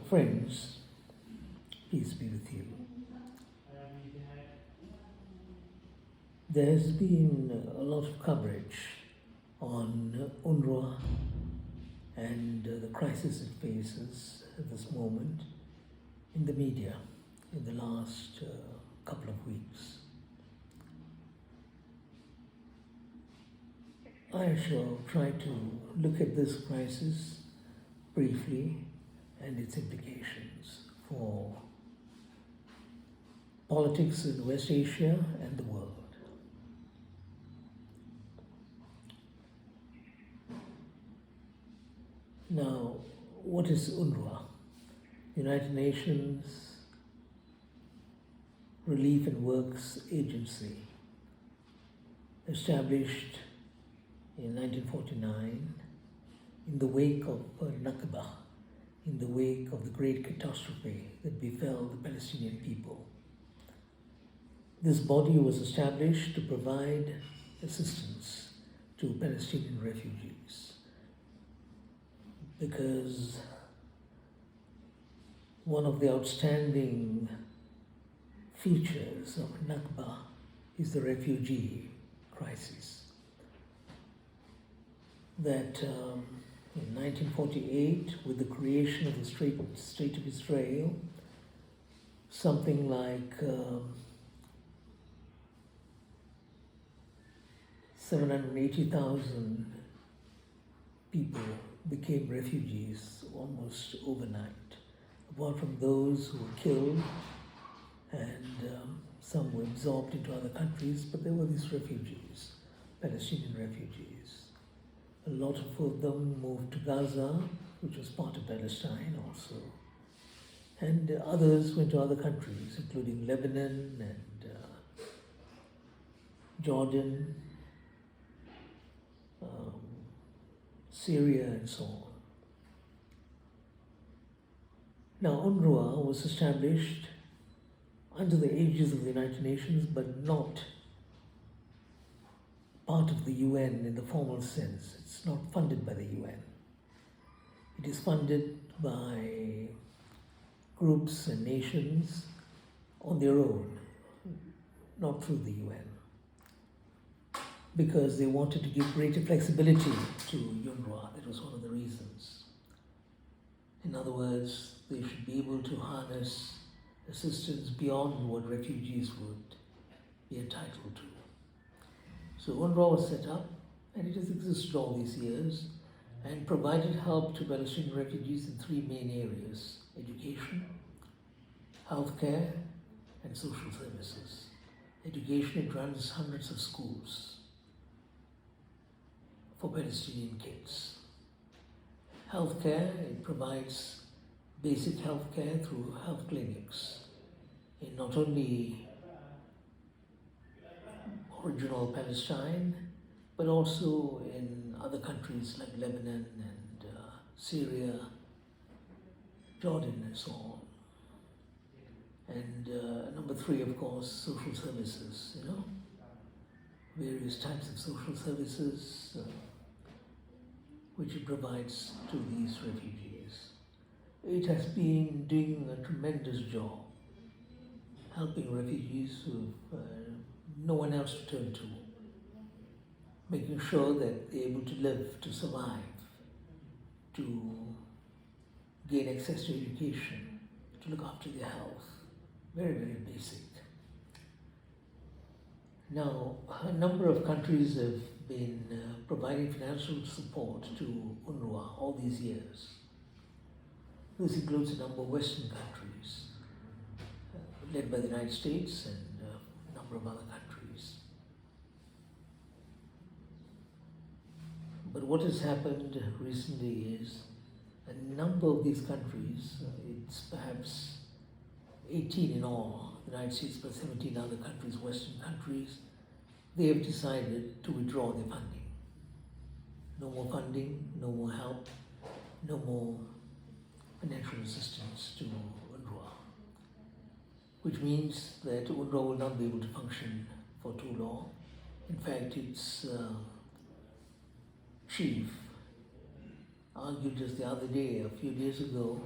Friends, peace be with you. There's been a lot of coverage on UNRWA and the crisis it faces at this moment in the media in the last couple of weeks. I shall try to look at this crisis briefly and its implications for politics in West Asia and the world. Now, what is UNRWA? United Nations Relief and Works Agency, established in 1949 in the wake of Nakba, in the wake of the great catastrophe that befell the Palestinian people. This body was established to provide assistance to Palestinian refugees because one of the outstanding features of Nakba is the refugee crisis. That in 1948, with the creation of the State of Israel, something like 780,000 people became refugees almost overnight, apart from those who were killed and some were absorbed into other countries, but there were these refugees, Palestinian refugees. A lot of them moved to Gaza, which was part of Palestine also, and others went to other countries, including Lebanon and Jordan, Syria, and so on. Now, UNRWA was established under the aegis of the United Nations, but not part of the UN in the formal sense. It's not funded by the UN. It is funded by groups and nations on their own, not through the UN, because they wanted to give greater flexibility to UNRWA. That was one of the reasons. In other words, they should be able to harness assistance beyond what refugees would be entitled to. So UNRWA was set up, and it has existed all these years and provided help to Palestinian refugees in three main areas: education, healthcare, and social services. Education, it runs hundreds of schools for Palestinian kids. Healthcare, it provides basic healthcare through health clinics in not only original Palestine, but also in other countries like Lebanon and Syria, Jordan, and so on. And number three, of course, social services, various types of social services which it provides to these refugees. It has been doing a tremendous job helping refugees who have no one else to turn to, making sure that they're able to live, to survive, to gain access to education, to look after their health. Very, very basic. Now, a number of countries have been providing financial support to UNRWA all these years. This includes a number of Western countries, led by the United States and a number of other countries. But what has happened recently is a number of these countries, it's perhaps 18 in all, the United States plus 17 other countries, Western countries, they have decided to withdraw their funding. No more funding, no more help, no more financial assistance to UNRWA, which means that UNRWA will not be able to function for too long. In fact, its chief argued just the other day, a few days ago,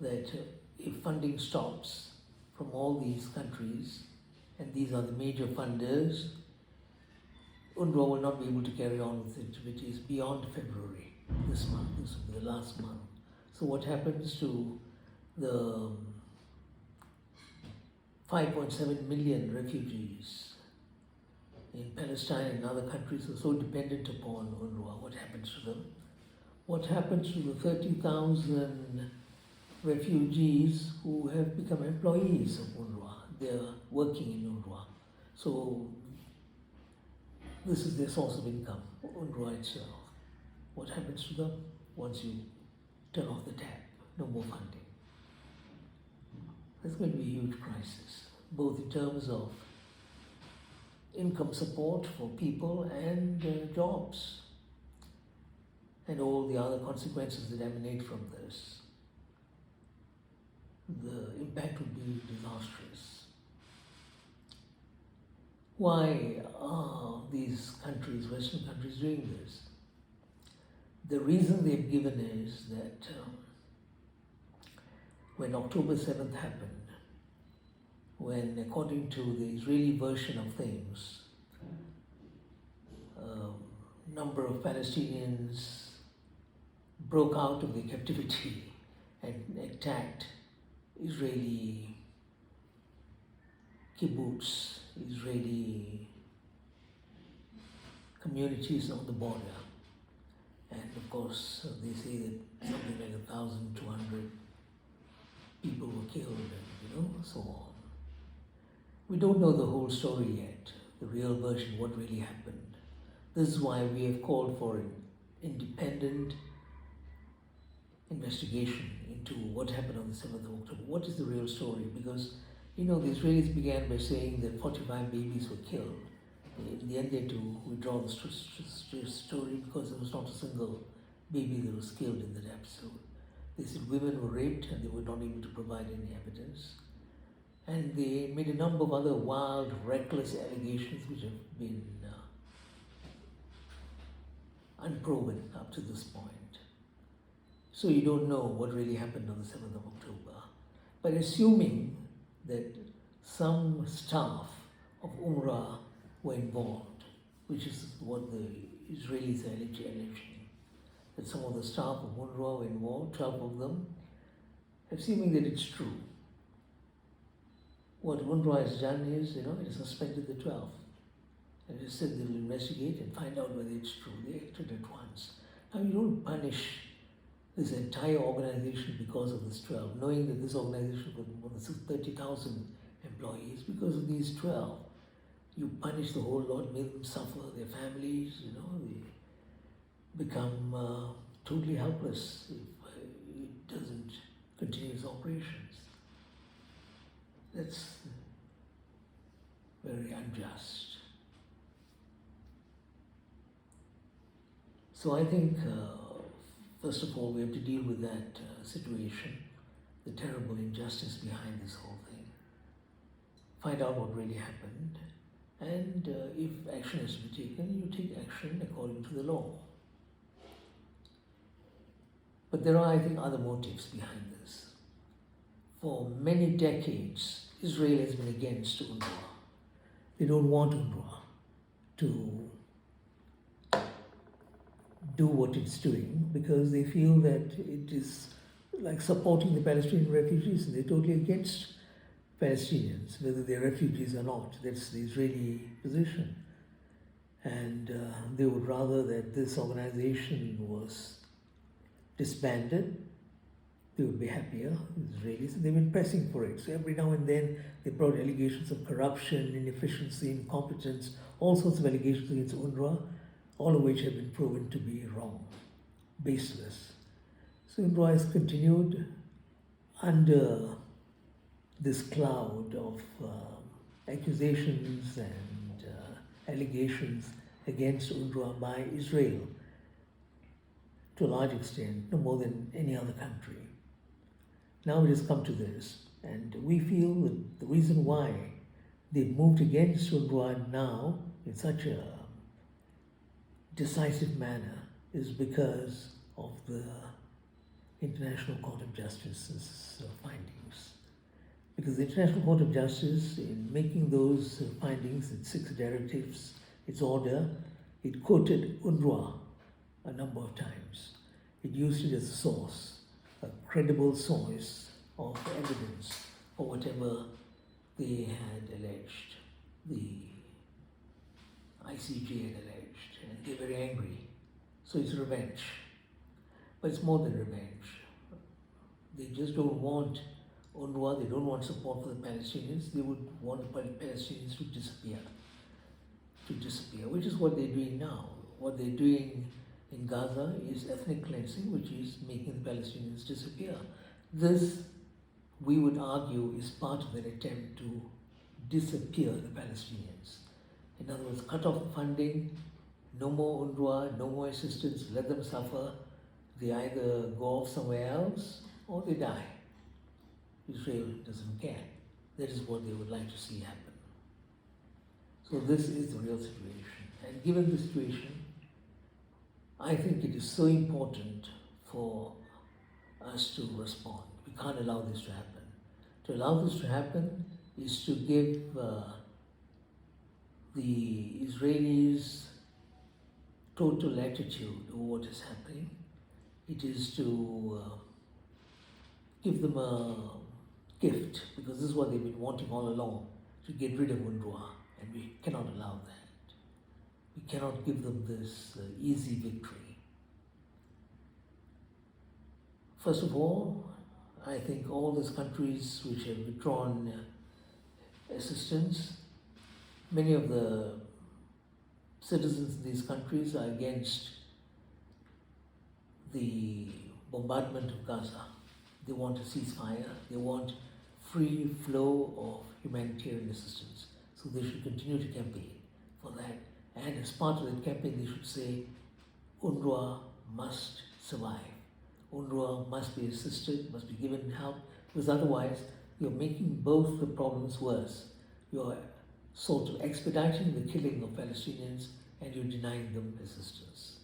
that if funding stops from all these countries, and these are the major funders, UNRWA will not be able to carry on with activities beyond February, this month. This will be the last month. So what happens to the 5.7 million refugees in Palestine and other countries who are so dependent upon UNRWA? What happens to them? What happens to the 30,000 refugees who have become employees of UNRWA? They're working in UNRWA. So this is their source of income, UNRWA itself. What happens to them once you turn off the tap? No more funding. There's going to be a huge crisis, both in terms of income support for people and jobs, and all the other consequences that emanate from this. The impact would be disastrous. Why are these countries, Western countries, doing this? The reason they've given is that when October 7th happened, when, according to the Israeli version of things, a number of Palestinians broke out of their captivity and attacked Israeli kibbutz, Israeli communities on the border. And of course, they say that something like 1,200 people were killed, and so on. We don't know the whole story yet, the real version, what really happened. This is why we have called for an independent investigation into what happened on the 7th of October. What is the real story? Because, the Israelis began by saying that 45 babies were killed. In the end, they had to withdraw the story because there was not a single baby that was killed in that episode. They said women were raped and they were not able to provide any evidence. And they made a number of other wild, reckless allegations which have been unproven up to this point. So you don't know what really happened on the 7th of October. But assuming that some staff of UNRWA were involved, which is what the Israelis are alleging, that some of the staff of UNRWA were involved, 12 of them, assuming that it's true. What UNRWA has done is, it has suspended the 12. And it said they will investigate and find out whether it's true. They acted at once. Now you don't punish this entire organization because of this 12, knowing that this organization got more than 30,000 employees. Because of these 12, you punish the whole lot, make them suffer, their families, they become totally helpless if it doesn't continue its operations. That's very unjust. So I think, first of all, we have to deal with that situation, the terrible injustice behind this whole thing. Find out what really happened, and if action is to be taken, you take action according to the law. But there are, I think, other motives behind this. For many decades, Israel has been against UNRWA. They don't want UNRWA to do what it's doing because they feel that it is like supporting the Palestinian refugees, and they're totally against Palestinians, whether they're refugees or not. That's the Israeli position. And they would rather that this organization was disbanded. They would be happier, the Israelis, and they've been pressing for it. So every now and then they brought allegations of corruption, inefficiency, incompetence, all sorts of allegations against UNRWA, all of which have been proven to be wrong, baseless. So UNRWA has continued under this cloud of accusations and allegations against UNRWA by Israel, to a large extent, no more than any other country. Now it has come to this, and we feel that the reason why they've moved against UNRWA now in such a decisive manner is because of the International Court of Justice's Because the International Court of Justice, in making those findings, its 6 directives, its order, it quoted UNRWA a number of times. It used it as a source, a credible source of evidence for whatever they had alleged, the ICJ had alleged, and they're very angry. So it's revenge. But it's more than revenge. They just don't want UNRWA, they don't want support for the Palestinians, they would want the Palestinians to disappear, which is what they're doing now. What they're doing in Gaza is ethnic cleansing, which is making the Palestinians disappear. This, we would argue, is part of an attempt to disappear the Palestinians. In other words, cut off the funding, no more UNRWA, no more assistance, let them suffer. They either go off somewhere else or they die. Israel doesn't care. That is what they would like to see happen. So this is the real situation. And given the situation, I think it is so important for us to respond. We can't allow this to happen. To allow this to happen is to give the Israelis total attitude of what is happening. It is to give them a gift, because this is what they've been wanting all along, to get rid of UNRWA, and we cannot allow that. We cannot give them this easy victory. First of all, I think all those countries which have withdrawn assistance, many of the citizens in these countries are against the bombardment of Gaza. They want a ceasefire, they want free flow of humanitarian assistance. So they should continue to campaign for that. And as part of that campaign, they should say, UNRWA must survive. UNRWA must be assisted, must be given help, because otherwise you're making both the problems worse. You're sort of expediting the killing of Palestinians and you're denying them assistance.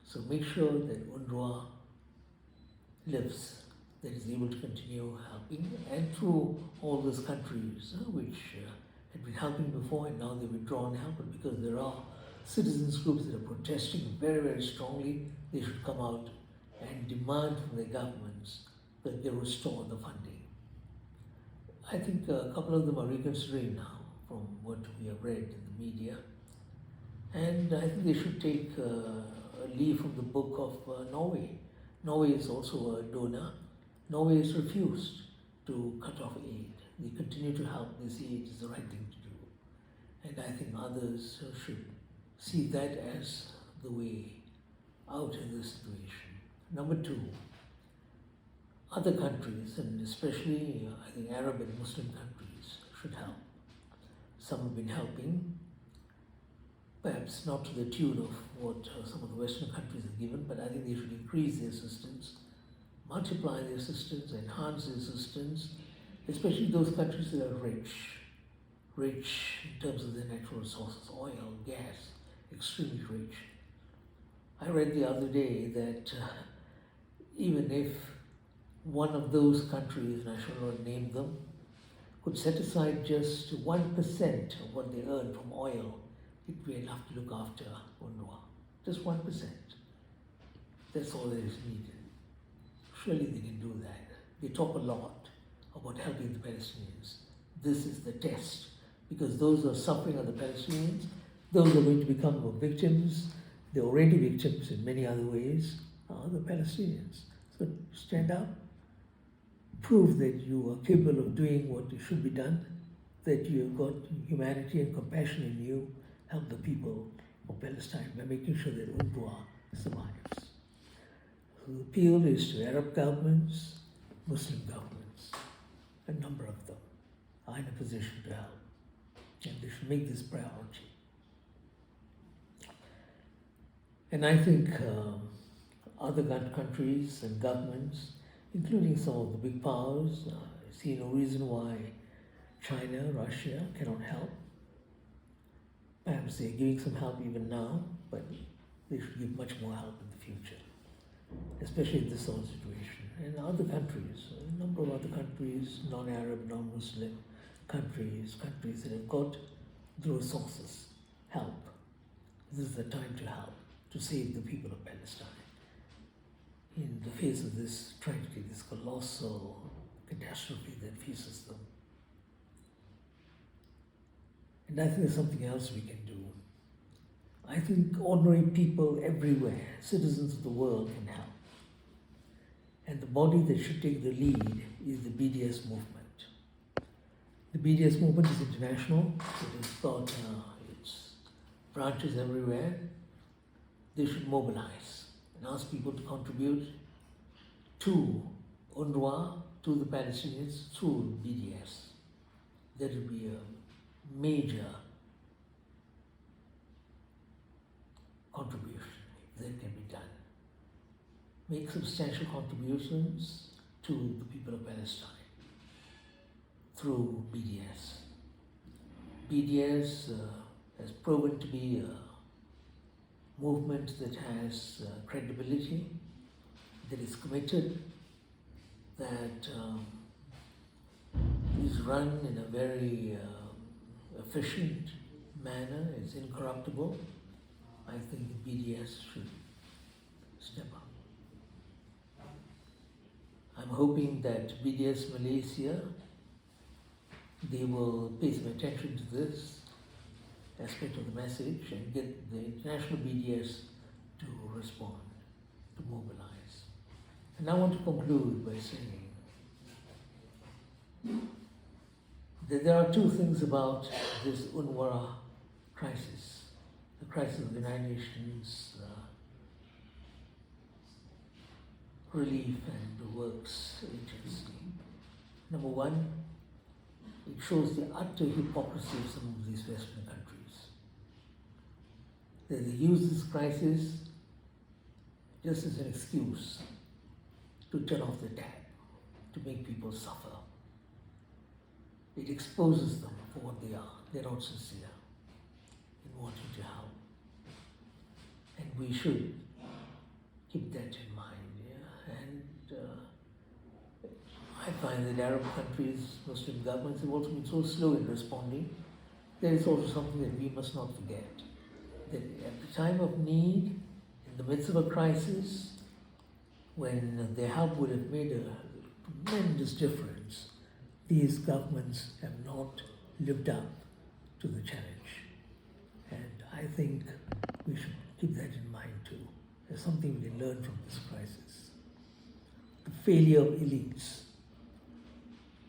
So make sure that UNRWA lives, that is able to continue helping, and through all those countries which had been helping before and now they've withdrawn help, but because there are citizens groups that are protesting very, very strongly, they should come out and demand from their governments that they restore the funding. I think a couple of them are reconsidering now from what we have read in the media, and I think they should take a leaf from the book of Norway. Norway is also a donor. Norway has refused to cut off aid. They continue to help. They say it is the right thing to do. And I think others should see that as the way out in this situation. Number 2, other countries, and especially I think Arab and Muslim countries, should help. Some have been helping, perhaps not to the tune of what some of the Western countries have given, but I think they should increase their assistance, multiply their assistance, enhance their assistance, especially those countries that are rich in terms of their natural resources, oil, gas, extremely rich. I read the other day that even if one of those countries, and I shall not name them, could set aside just 1% of what they earn from oil, it would be enough to look after UNRWA. Just 1%. That's all that is needed. Surely they can do that. They talk a lot about helping the Palestinians. This is the test, because those who are suffering are the Palestinians. Those who are going to become victims, they're already victims in many other ways, are the Palestinians. So stand up, prove that you are capable of doing what should be done, that you've got humanity and compassion in you. Help the people of Palestine by making sure that UNRWA survives. So the appeal is to Arab governments, Muslim governments. A number of them are in a position to help, and they should make this priority. And I think other countries and governments, including some of the big powers, see no reason why China, Russia cannot help. Perhaps they're giving some help even now, but they should give much more help in the future, especially in this sort of situation. And other countries, a number of other countries, non-Arab, non-Muslim countries, countries that have got the resources, help. This is the time to help, to save the people of Palestine in the face of this tragedy, this colossal catastrophe that faces them. And I think there's something else we can do. I think ordinary people everywhere, citizens of the world, can help. And the body that should take the lead is the BDS movement. The BDS movement is international. It has got its branches everywhere. They should mobilize and ask people to contribute to UNRWA, to the Palestinians, through BDS. That will be a major contribution if that can be done. Make substantial contributions to the people of Palestine through BDS. BDS has proven to be a movement that has credibility, that is committed, that is run in a very efficient manner, it's incorruptible. I think the BDS should step up. I'm hoping that BDS Malaysia, they will pay some attention to this aspect of the message and get the international BDS to respond, to mobilize. And I want to conclude by saying that there are two things about this UNRWA crisis, the crisis of the United Nations Relief and Works Agency. Number one, it shows the utter hypocrisy of some of these Western countries. That they use this crisis just as an excuse to turn off the tap, to make people suffer. It exposes them for what they are. They're not sincere in wanting to help. And we should keep that in mind. Yeah? And I find that Arab countries, Muslim governments have also been so slow in responding. There is also something that we must not forget. That at the time of need, in the midst of a crisis, when their help would have made a tremendous difference, these governments have not lived up to the challenge. And I think we should keep that in mind too. There's something we can learn from this crisis. The failure of elites,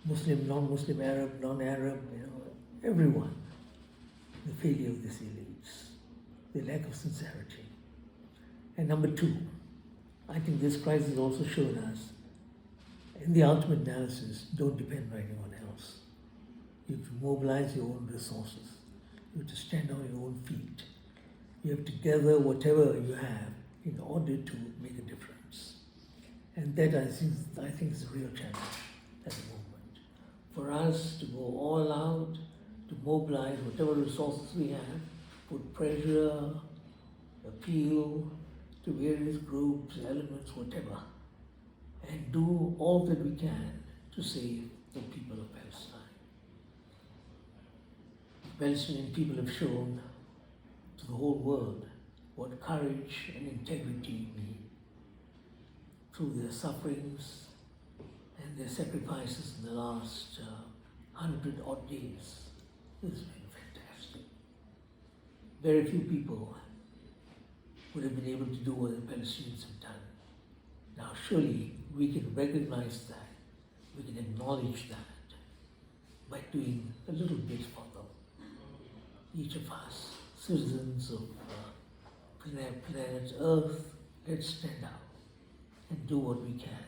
Muslim, non-Muslim, Arab, non-Arab, everyone. The failure of these elites, the lack of sincerity. And number two, I think this crisis also showed us, in the ultimate analysis, don't depend on anyone else. You have to mobilize your own resources. You have to stand on your own feet. You have to gather whatever you have in order to make a difference. And that I think is a real challenge at the moment. For us to go all out, to mobilize whatever resources we have, put pressure, appeal to various groups, elements, whatever, and do all that we can to save the people of Palestine. The Palestinian people have shown to the whole world what courage and integrity mean. Through their sufferings and their sacrifices in the last 100-odd days, this has been fantastic. Very few people would have been able to do what the Palestinians have done. Now surely we can recognize that, we can acknowledge that by doing a little bit for them. Each of us, citizens of planet Earth, let's stand up and do what we can